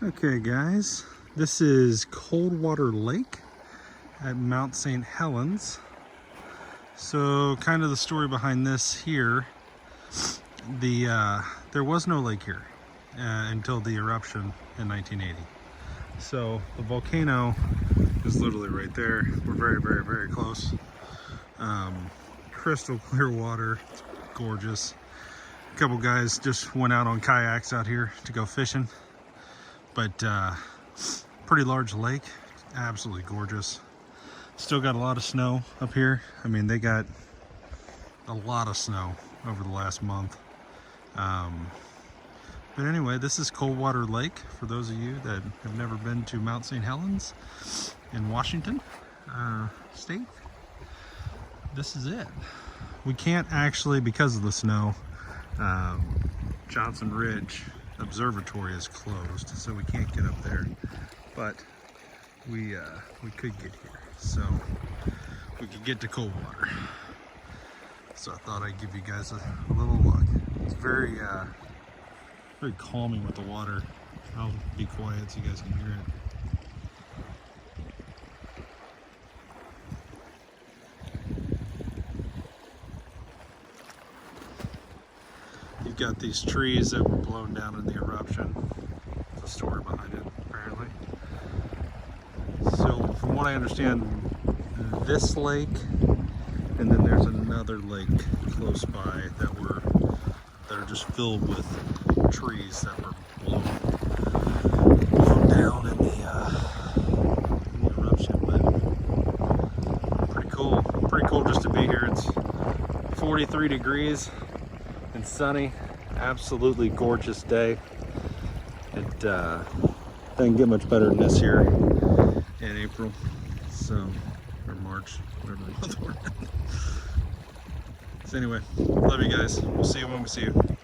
Okay guys, this is Coldwater Lake at Mount St. Helens. So kind of the story behind this here, there was no lake here until the eruption in 1980. So the volcano is literally right there. We're very, very, very close. Crystal clear water, it's gorgeous. A couple guys just went out on kayaks out here to go fishing. But pretty large lake, absolutely gorgeous. Still got a lot of snow up here. I mean, they got a lot of snow over the last month. But anyway, this is Coldwater Lake for those of you that have never been to Mount St. Helens in Washington state. This is it. We can't actually, because of the snow, Johnson Ridge Observatory is closed, so we can't get up there, but we could get here, so we could get to Coldwater. So I thought I'd give you guys a little look. It's very very calming with the water. I'll be quiet so you guys can hear it. You've got these trees that were blown down in the eruption. There's a story behind it, apparently. So from what I understand, this lake, and then there's another lake close by that are just filled with trees that were blown down in the eruption. But pretty cool just to be here. It's 43 degrees. And sunny, absolutely gorgeous day. It doesn't get much better than this here in April, so, or March, whatever the month we're in. So anyway, love you guys. We'll see you when we see you.